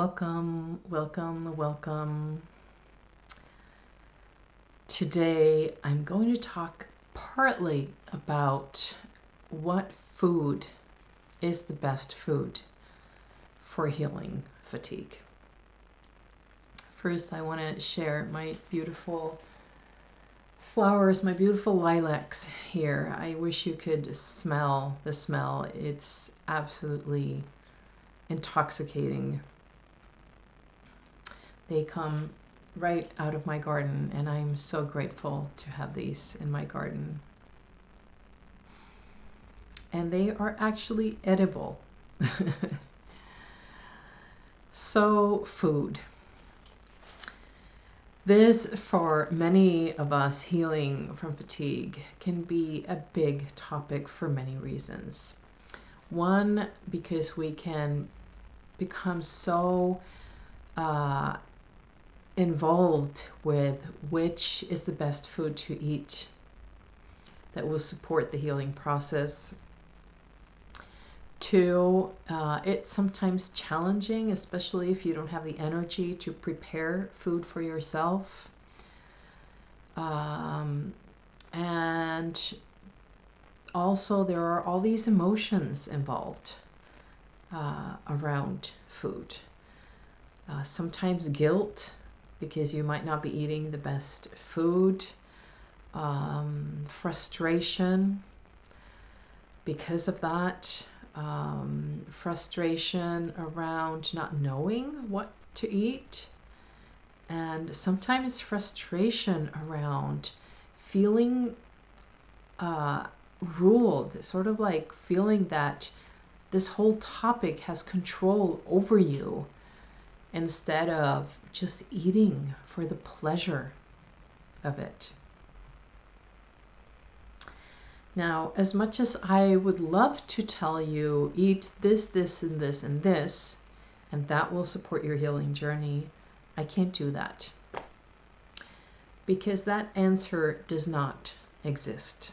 Welcome, welcome, welcome. Today I'm going to talk partly about what food is the best food for healing fatigue. First, I want to share my beautiful flowers, my beautiful lilacs here. I wish you could smell the smell. It's absolutely intoxicating. They come right out of my garden, and I'm so grateful to have these in my garden. And they are actually edible. So, food. This, for many of us healing from fatigue, can be a big topic for many reasons. One, because we can become so involved with which is the best food to eat that will support the healing process. Two, it's sometimes challenging, especially if you don't have the energy to prepare food for yourself. And also there are all these emotions involved around food. Sometimes guilt, because you might not be eating the best food. Frustration because of that. Frustration around not knowing what to eat. And sometimes frustration around feeling ruled, sort of like feeling that this whole topic has control over you, instead of just eating for the pleasure of it. Now, as much as I would love to tell you, eat this, this, and this, and this, and that will support your healing journey, I can't do that. Because that answer does not exist.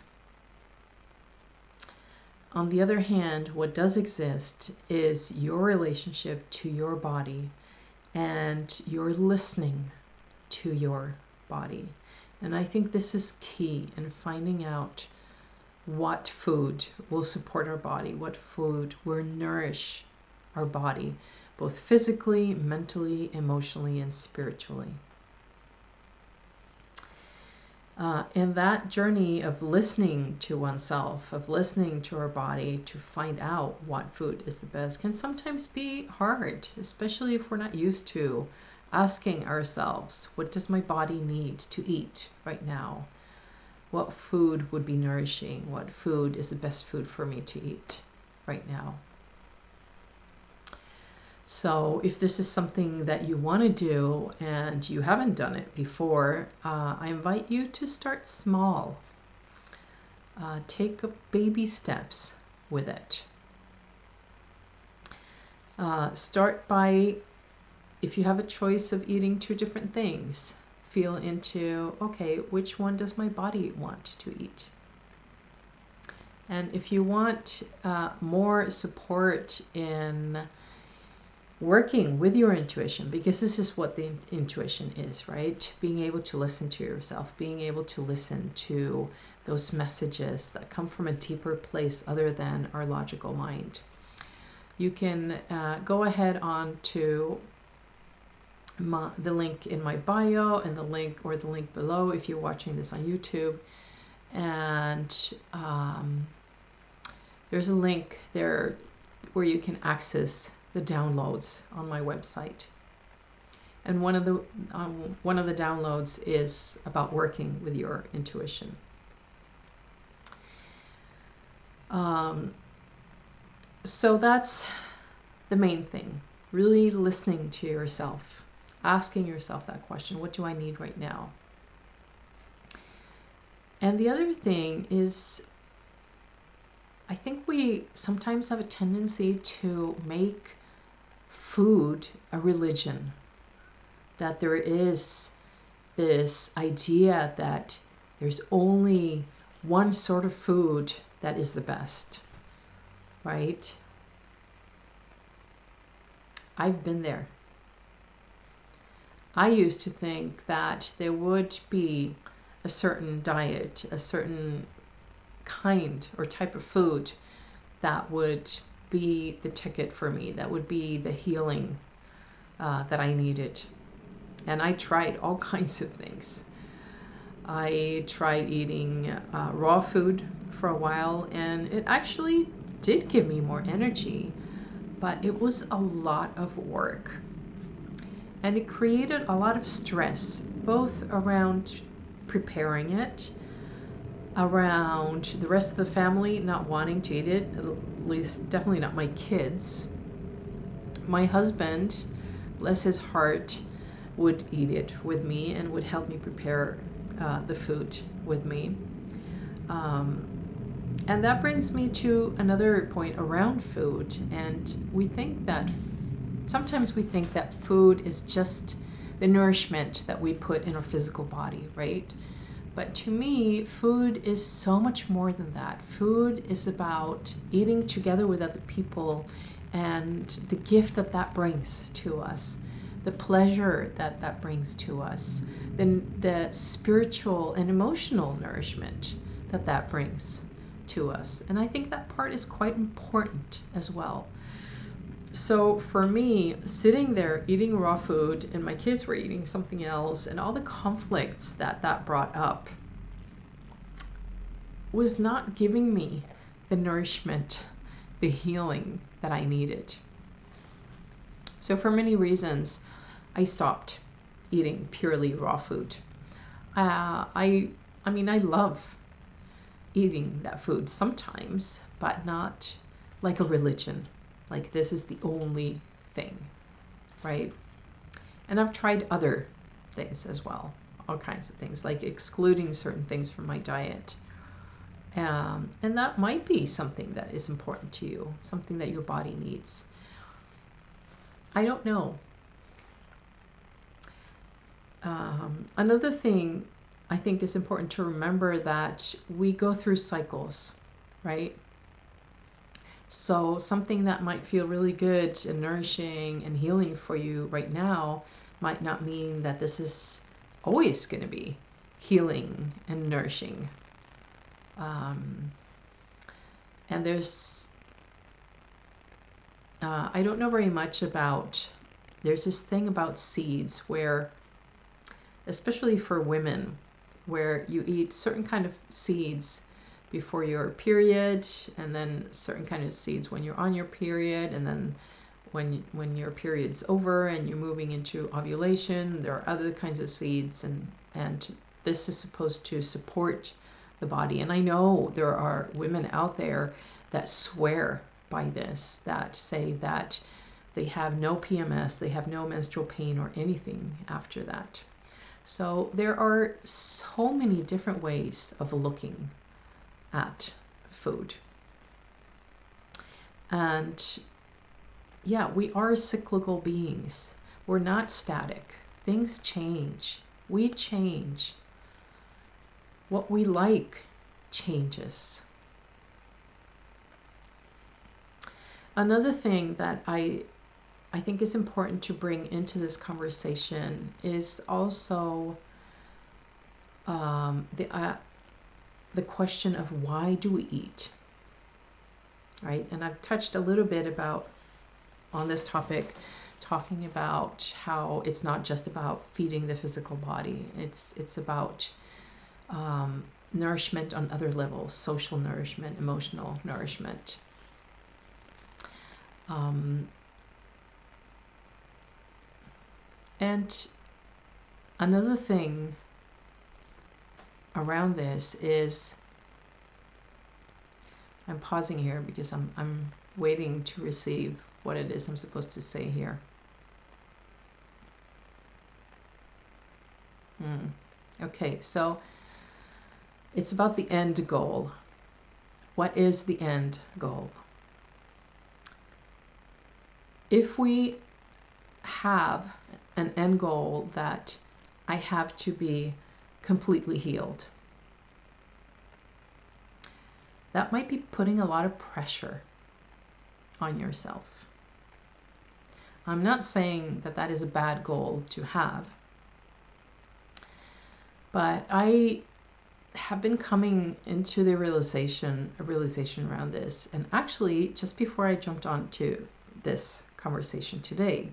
On the other hand, what does exist is your relationship to your body and your listening to your body. And I think this is key in finding out what food will support our body, what food will nourish our body, both physically, mentally, emotionally, and spiritually. And that journey of listening to oneself, of listening to our body to find out what food is the best, can sometimes be hard, especially if we're not used to asking ourselves, what does my body need to eat right now? What food would be nourishing? What food is the best food for me to eat right now? So if this is something that you want to do and you haven't done it before, I invite you to start small. Take baby steps with it. Start by, if you have a choice of eating two different things, feel into, okay, which one does my body want to eat? And if you want more support in working with your intuition, because this is what the intuition is, right? Being able to listen to yourself, being able to listen to those messages that come from a deeper place other than our logical mind. You can go ahead on to the link in my bio and the link below if you're watching this on YouTube. And there's a link there where you can access the downloads on my website. And one of the downloads is about working with your intuition. So that's the main thing, really listening to yourself, asking yourself that question, what do I need right now? And the other thing is, I think we sometimes have a tendency to make food a religion, that there is this idea that there's only one sort of food that is the best, right? I've been there. I used to think that there would be a certain diet, a certain kind or type of food that would be the ticket for me, that would be the healing that I needed. And I tried all kinds of things. I tried eating raw food for a while, and it actually did give me more energy, but it was a lot of work. And it created a lot of stress, both around preparing it, around the rest of the family not wanting to eat it, at least definitely not my kids. My husband, bless his heart, would eat it with me and would help me prepare the food with me. And that brings me to another point around food. And sometimes we think that food is just the nourishment that we put in our physical body, right? But to me, food is so much more than that. Food is about eating together with other people and the gift that that brings to us, the pleasure that that brings to us, then the spiritual and emotional nourishment that that brings to us. And I think that part is quite important as well. So for me, sitting there eating raw food and my kids were eating something else, and all the conflicts that that brought up was not giving me the nourishment, the healing that I needed. So for many reasons, I stopped eating purely raw food. I mean, I love eating that food sometimes, but not like a religion. Like this is the only thing, right? And I've tried other things as well, all kinds of things, like excluding certain things from my diet. And that might be something that is important to you, something that your body needs. I don't know. Another thing I think is important to remember that we go through cycles, right? So something that might feel really good and nourishing and healing for you right now might not mean that this is always going to be healing and nourishing. And there's, I don't know very much about, there's this thing about seeds where, especially for women, where you eat certain kind of seeds before your period, and then certain kind of seeds when you're on your period, and then when your period's over and you're moving into ovulation, there are other kinds of seeds, and this is supposed to support the body. And I know there are women out there that swear by this, that say that they have no PMS, they have no menstrual pain or anything after that. So there are so many different ways of looking at food. And yeah, we are cyclical beings. We're not static. Things change. We change. What we like changes. Another thing that I think is important to bring into this conversation is also the question of why do we eat, right? And I've touched a little bit about on this topic, talking about how it's not just about feeding the physical body. It's about nourishment on other levels, social nourishment, emotional nourishment. And another thing around this is, I'm pausing here because I'm waiting to receive what it is I'm supposed to say here. Okay, so it's about the end goal. What is the end goal? If we have an end goal that I have to be completely healed, that might be putting a lot of pressure on yourself. I'm not saying that that is a bad goal to have. But I have been coming into a realization around this. And actually, just before I jumped onto this conversation today,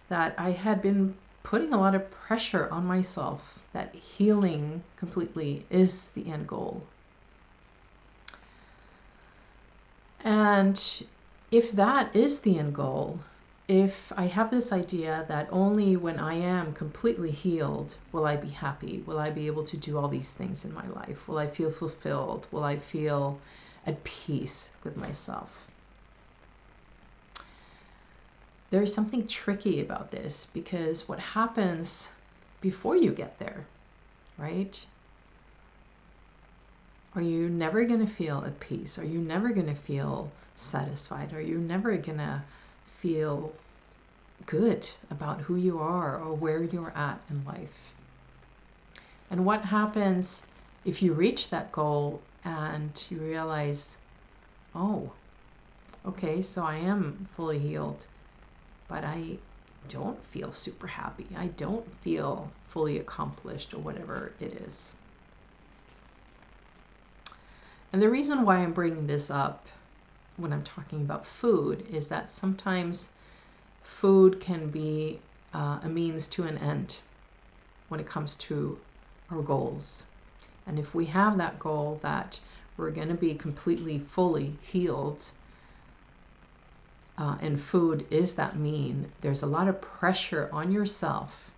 that I had been putting a lot of pressure on myself that healing completely is the end goal. And if that is the end goal, if I have this idea that only when I am completely healed will I be happy, will I be able to do all these things in my life, will I feel fulfilled, will I feel at peace with myself. There's something tricky about this, because what happens before you get there, right? Are you never going to feel at peace? Are you never going to feel satisfied? Are you never going to feel good about who you are or where you're at in life? And what happens if you reach that goal and you realize, oh, okay, so I am fully healed, but I don't feel super happy. I don't feel fully accomplished, or whatever it is. And the reason why I'm bringing this up when I'm talking about food is that sometimes food can be a means to an end when it comes to our goals. And if we have that goal that we're going to be completely, fully healed, and food is that there's a lot of pressure on yourself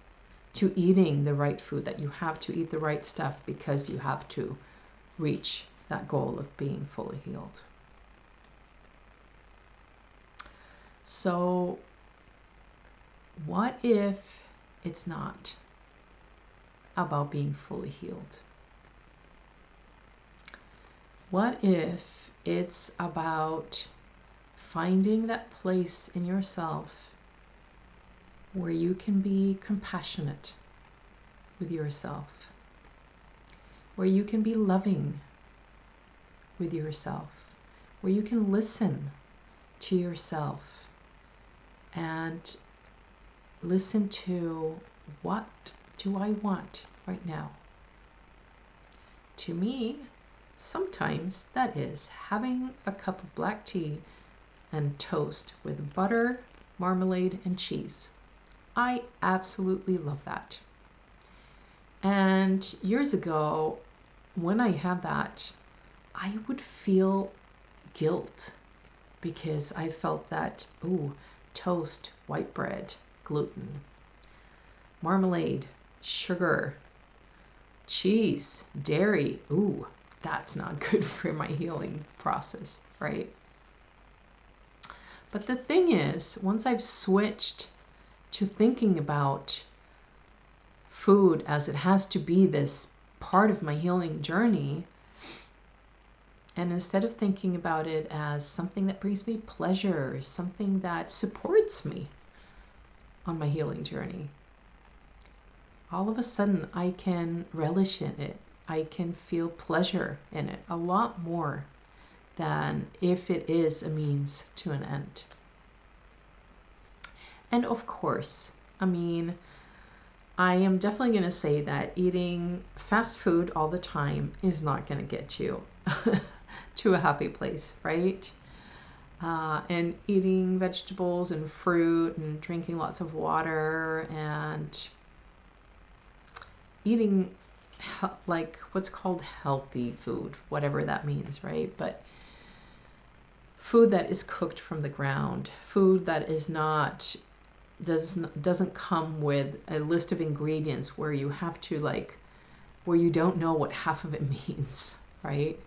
to eating the right food, that you have to eat the right stuff because you have to reach that goal of being fully healed. So what if it's not about being fully healed? What if it's about finding that place in yourself where you can be compassionate with yourself, where you can be loving with yourself, where you can listen to yourself and listen to, what do I want right now? To me, sometimes that is having a cup of black tea and toast with butter, marmalade, and cheese. I absolutely love that. And years ago, when I had that, I would feel guilt because I felt that, ooh, toast, white bread, gluten, marmalade, sugar, cheese, dairy, ooh, that's not good for my healing process, right? But the thing is, once I've switched to thinking about food as it has to be this part of my healing journey, and instead of thinking about it as something that brings me pleasure, something that supports me on my healing journey, all of a sudden I can relish in it. I can feel pleasure in it a lot more than if it is a means to an end. And of course, I mean, I am definitely going to say that eating fast food all the time is not going to get you to a happy place, right? And eating vegetables and fruit and drinking lots of water and eating like what's called healthy food, whatever that means, right? But food that is cooked from the ground, food that is not doesn't come with a list of ingredients where you have to where you don't know what half of it means, right?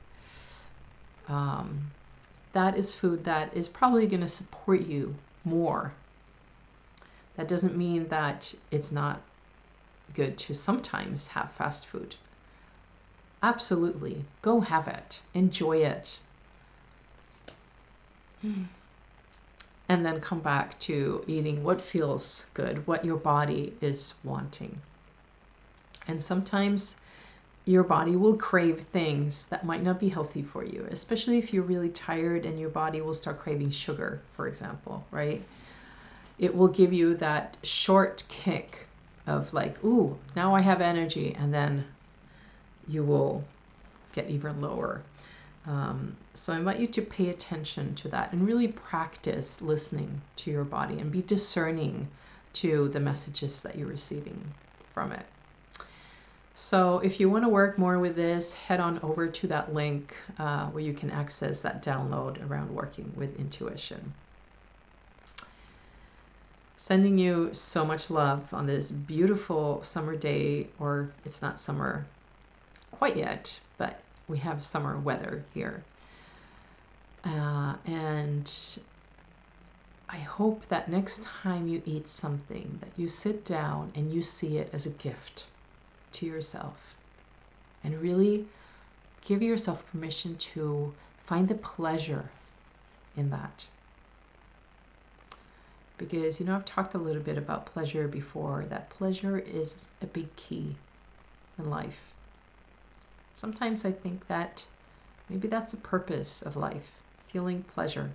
That is food that is probably going to support you more. That doesn't mean that it's not good to sometimes have fast food. Absolutely, go have it, enjoy it. And then come back to eating what feels good, what your body is wanting. And sometimes your body will crave things that might not be healthy for you, especially if you're really tired and your body will start craving sugar, for example, right? It will give you that short kick of like, ooh, now I have energy, and then you will get even lower. So I invite you to pay attention to that and really practice listening to your body and be discerning to the messages that you're receiving from it. So if you want to work more with this, head on over to that link where you can access that download around working with intuition. Sending you so much love on this beautiful summer day, or it's not summer quite yet, but we have summer weather here. And I hope that next time you eat something, that you sit down and you see it as a gift to yourself and really give yourself permission to find the pleasure in that. Because, you know, I've talked a little bit about pleasure before, that pleasure is a big key in life. Sometimes I think that maybe that's the purpose of life, feeling pleasure,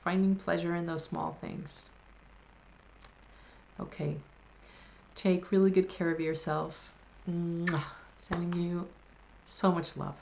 finding pleasure in those small things. Okay, take really good care of yourself. Sending you so much love.